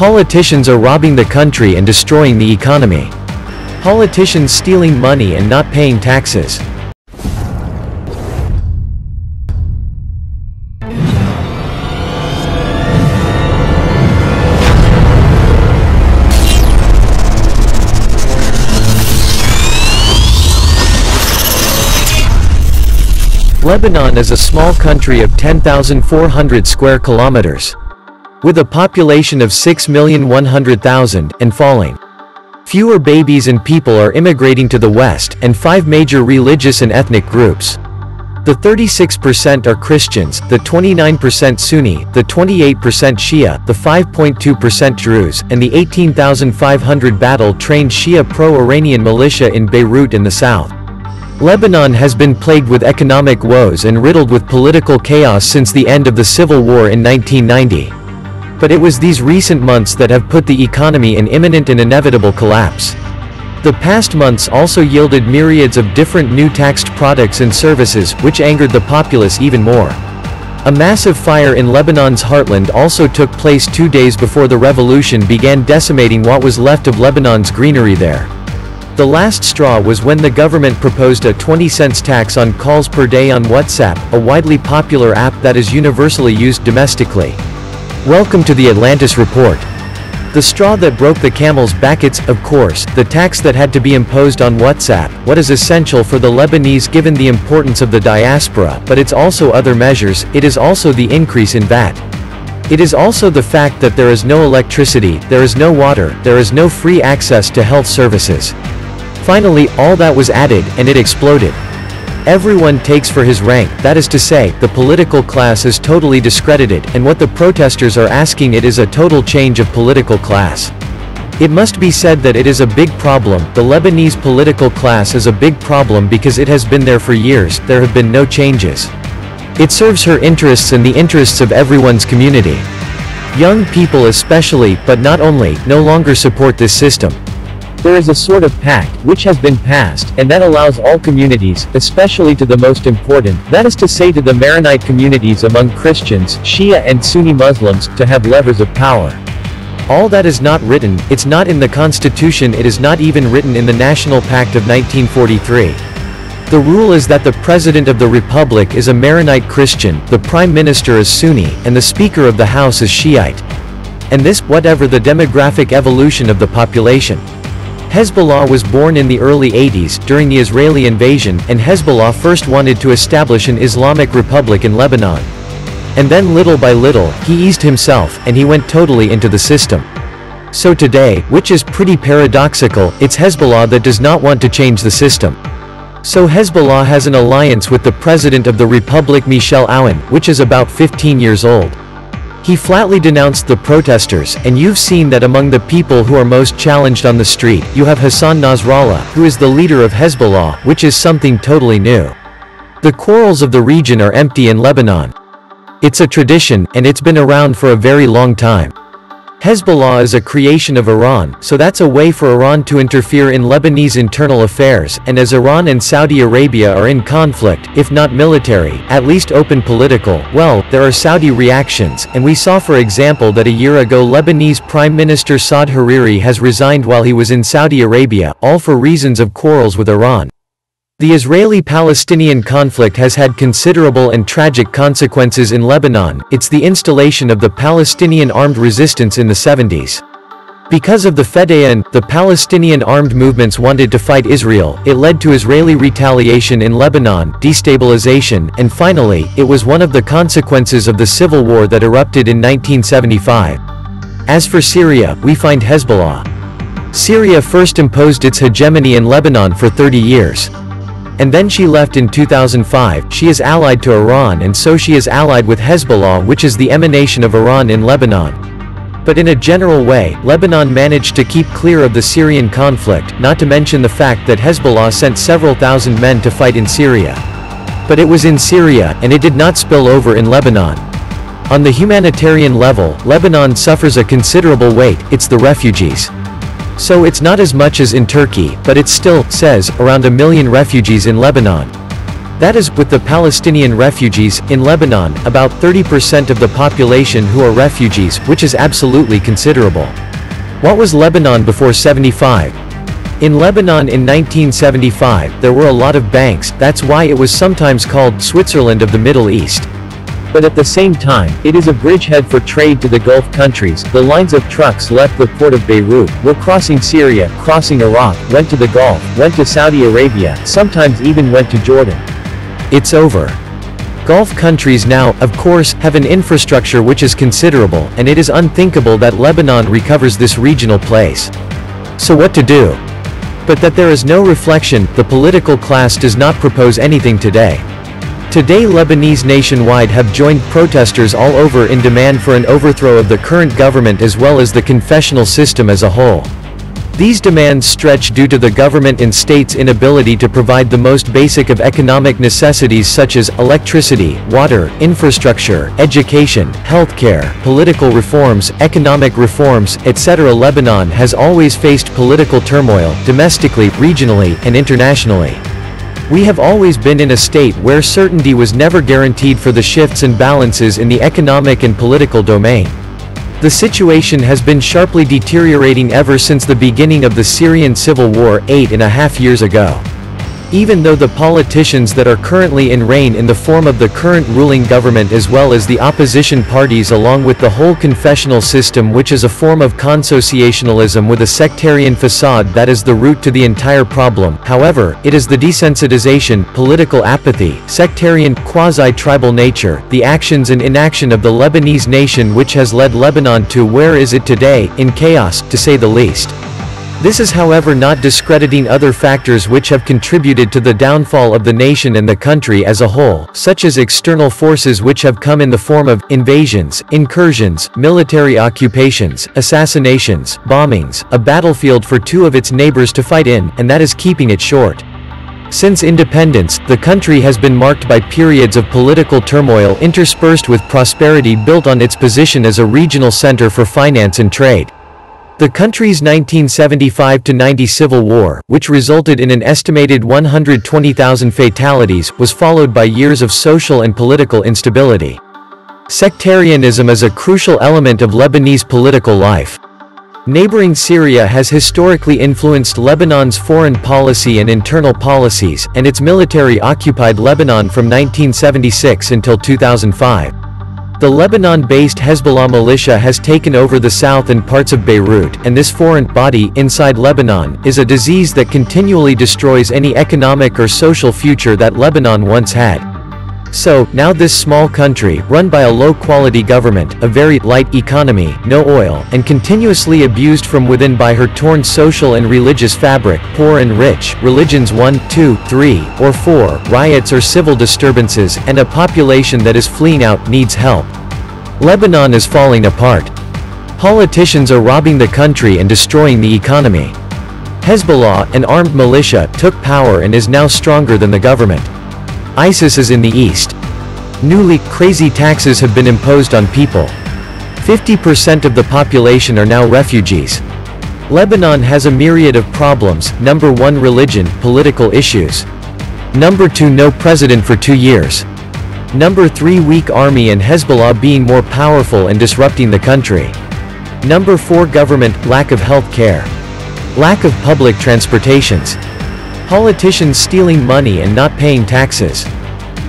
Politicians are robbing the country and destroying the economy. Politicians stealing money and not paying taxes. Lebanon is a small country of 10,400 square kilometers, with a population of 6,100,000 and falling. Fewer babies and people are immigrating to the West, and 5 major religious and ethnic groups. The 36% are Christians, the 29% Sunni, the 28% Shia, the 5.2% Druze, and the 18,500 battle-trained Shia pro-Iranian militia in Beirut in the south. Lebanon has been plagued with economic woes and riddled with political chaos since the end of the civil war in 1990. But it was these recent months that have put the economy in imminent and inevitable collapse. The past months also yielded myriads of different new taxed products and services, which angered the populace even more. A massive fire in Lebanon's heartland also took place 2 days before the revolution began, decimating what was left of Lebanon's greenery there. The last straw was when the government proposed a 20-cent tax on calls per day on WhatsApp, a widely popular app that is universally used domestically. Welcome to the Atlantis Report. The straw that broke the camel's back, it's, of course, the tax that had to be imposed on WhatsApp, what is essential for the Lebanese given the importance of the diaspora, but it's also other measures. It is also the increase in VAT. It is also the fact that there is no electricity, there is no water, there is no free access to health services. Finally, all that was added, and it exploded. Everyone takes for his rank, that is to say, the political class is totally discredited, and what the protesters are asking it is a total change of political class. It must be said that it is a big problem. The Lebanese political class is a big problem because it has been there for years, there have been no changes. It serves her interests and the interests of everyone's community. Young people especially, but not only, no longer support this system. There is a sort of pact, which has been passed, and that allows all communities, especially to the most important, that is to say to the Maronite communities among Christians, Shia and Sunni Muslims, to have levers of power. All that is not written, it's not in the Constitution, it is not even written in the National Pact of 1943. The rule is that the President of the Republic is a Maronite Christian, the Prime Minister is Sunni, and the Speaker of the House is Shiite. And this, whatever the demographic evolution of the population. Hezbollah was born in the early 80s, during the Israeli invasion, and Hezbollah first wanted to establish an Islamic Republic in Lebanon. And then little by little, he eased himself, and he went totally into the system. So today, which is pretty paradoxical, it's Hezbollah that does not want to change the system. So Hezbollah has an alliance with the President of the Republic Michel Aoun, which is about 15 years old. He flatly denounced the protesters, and you've seen that among the people who are most challenged on the street, you have Hassan Nasrallah, who is the leader of Hezbollah, which is something totally new. The quarrels of the region are empty in Lebanon. It's a tradition, and it's been around for a very long time. Hezbollah is a creation of Iran, so that's a way for Iran to interfere in Lebanese internal affairs, and as Iran and Saudi Arabia are in conflict, if not military, at least open political, well, there are Saudi reactions, and we saw for example that a year ago Lebanese Prime Minister Saad Hariri has resigned while he was in Saudi Arabia, all for reasons of quarrels with Iran. The Israeli-Palestinian conflict has had considerable and tragic consequences in Lebanon. It's the installation of the Palestinian armed resistance in the 70s. Because of the Fedayeen, the Palestinian armed movements wanted to fight Israel, it led to Israeli retaliation in Lebanon, destabilization, and finally, it was one of the consequences of the civil war that erupted in 1975. As for Syria, we find Hezbollah. Syria first imposed its hegemony in Lebanon for 30 years. And then she left in 2005, she is allied to Iran, and so she is allied with Hezbollah, which is the emanation of Iran in Lebanon. But in a general way, Lebanon managed to keep clear of the Syrian conflict, not to mention the fact that Hezbollah sent several thousand men to fight in Syria. But it was in Syria, and it did not spill over in Lebanon. On the humanitarian level, Lebanon suffers a considerable weight, it's the refugees. So it's not as much as in Turkey, but it's still, says, around 1 million refugees in Lebanon. That is, with the Palestinian refugees, in Lebanon, about 30% of the population who are refugees, which is absolutely considerable. What was Lebanon before 75? In Lebanon in 1975, there were a lot of banks, that's why it was sometimes called Switzerland of the Middle East. But at the same time, it is a bridgehead for trade to the Gulf countries. The lines of trucks left the port of Beirut, were crossing Syria, crossing Iraq, went to the Gulf, went to Saudi Arabia, sometimes even went to Jordan. It's over. Gulf countries now, of course, have an infrastructure which is considerable, and it is unthinkable that Lebanon recovers this regional place. So what to do? But that there is no reflection, the political class does not propose anything today. Today Lebanese nationwide have joined protesters all over in demand for an overthrow of the current government as well as the confessional system as a whole. These demands stretch due to the government and state's inability to provide the most basic of economic necessities such as electricity, water, infrastructure, education, healthcare, political reforms, economic reforms, etc. Lebanon has always faced political turmoil, domestically, regionally, and internationally. We have always been in a state where certainty was never guaranteed for the shifts and balances in the economic and political domain. The situation has been sharply deteriorating ever since the beginning of the Syrian civil war 8.5 years ago. Even though the politicians that are currently in reign in the form of the current ruling government as well as the opposition parties along with the whole confessional system which is a form of consociationalism with a sectarian facade that is the root to the entire problem, however, it is the desensitization, political apathy, sectarian, quasi-tribal nature, the actions and inaction of the Lebanese nation which has led Lebanon to where is it today, in chaos, to say the least. This is however not discrediting other factors which have contributed to the downfall of the nation and the country as a whole, such as external forces which have come in the form of invasions, incursions, military occupations, assassinations, bombings, a battlefield for two of its neighbors to fight in, and that is keeping it short. Since independence, the country has been marked by periods of political turmoil interspersed with prosperity built on its position as a regional center for finance and trade. The country's 1975-90 civil war, which resulted in an estimated 120,000 fatalities, was followed by years of social and political instability. Sectarianism is a crucial element of Lebanese political life. Neighboring Syria has historically influenced Lebanon's foreign policy and internal policies, and its military occupied Lebanon from 1976 until 2005. The Lebanon-based Hezbollah militia has taken over the south and parts of Beirut, and this foreign body inside Lebanon is a disease that continually destroys any economic or social future that Lebanon once had. So, now this small country, run by a low-quality government, a very light economy, no oil, and continuously abused from within by her torn social and religious fabric, poor and rich, religions 1, 2, 3, or 4, riots or civil disturbances, and a population that is fleeing out, needs help. Lebanon is falling apart. Politicians are robbing the country and destroying the economy. Hezbollah, an armed militia, took power and is now stronger than the government. ISIS is in the east. Newly, crazy taxes have been imposed on people. 50% of the population are now refugees. Lebanon has a myriad of problems. Number 1, religion, political issues. Number 2, no president for 2 years. Number 3, weak army and Hezbollah being more powerful and disrupting the country. Number 4, government, lack of health care. Lack of public transportations. Politicians stealing money and not paying taxes.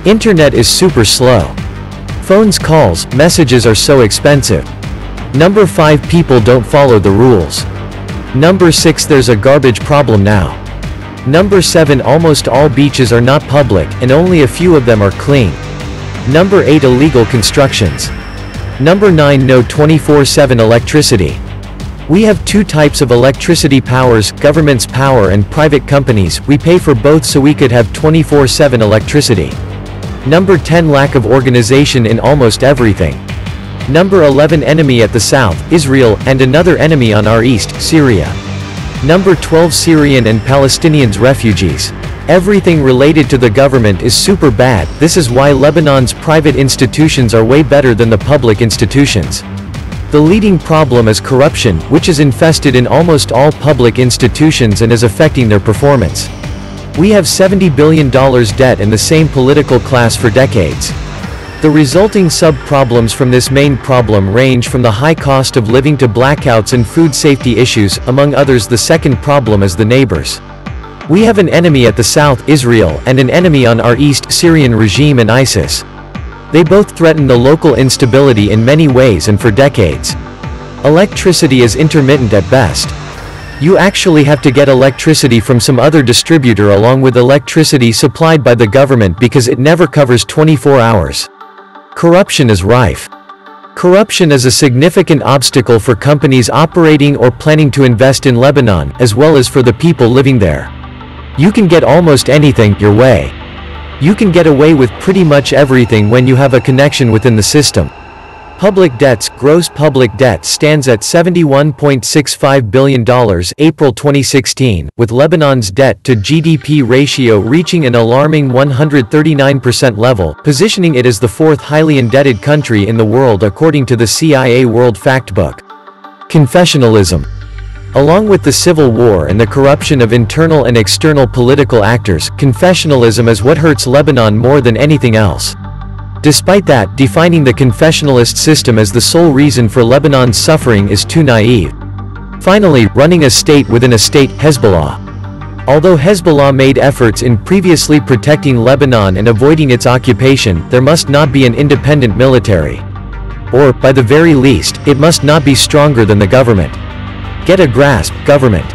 Internet is super slow. Phones calls, messages are so expensive. Number 5, people don't follow the rules. Number 6, there's a garbage problem now. Number 7, almost all beaches are not public and only a few of them are clean. Number 8, illegal constructions. Number 9, no 24/7 electricity. We have two types of electricity powers, government's power and private companies. We pay for both so we could have 24/7 electricity. Number 10, lack of organization in almost everything. Number 11, enemy at the south, Israel, and another enemy on our east, Syria. Number 12, Syrian and Palestinians refugees. Everything related to the government is super bad. This is why Lebanon's private institutions are way better than the public institutions. The leading problem is corruption, which is infested in almost all public institutions and is affecting their performance. We have $70 billion debt and the same political class for decades. The resulting sub-problems from this main problem range from the high cost of living to blackouts and food safety issues, among others. The second problem is the neighbors. We have an enemy at the south, Israel, and an enemy on our east, Syrian regime and ISIS. They both threaten the local instability in many ways and for decades. Electricity is intermittent at best. You actually have to get electricity from some other distributor along with electricity supplied by the government because it never covers 24 hours. Corruption is rife. Corruption is a significant obstacle for companies operating or planning to invest in Lebanon, as well as for the people living there. You can get almost anything your way. You can get away with pretty much everything when you have a connection within the system. Public debts. Gross public debt stands at $71.65 billion, April 2016, with Lebanon's debt to GDP ratio reaching an alarming 139% level, positioning it as the fourth highly indebted country in the world according to the CIA World Factbook. Confessionalism. Along with the civil war and the corruption of internal and external political actors, confessionalism is what hurts Lebanon more than anything else. Despite that, defining the confessionalist system as the sole reason for Lebanon's suffering is too naive. Finally, running a state within a state, Hezbollah. Although Hezbollah made efforts in previously protecting Lebanon and avoiding its occupation, there must not be an independent military. Or, by the very least, it must not be stronger than the government. Get a grasp, government.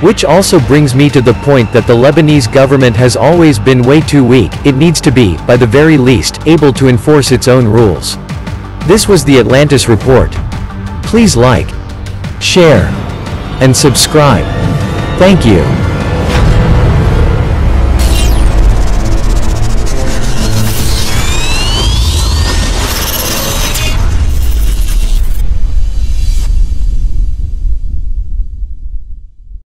Which also brings me to the point that the Lebanese government has always been way too weak. It needs to be, by the very least, able to enforce its own rules. This was the Atlantis Report. Please like, share, and subscribe. Thank you.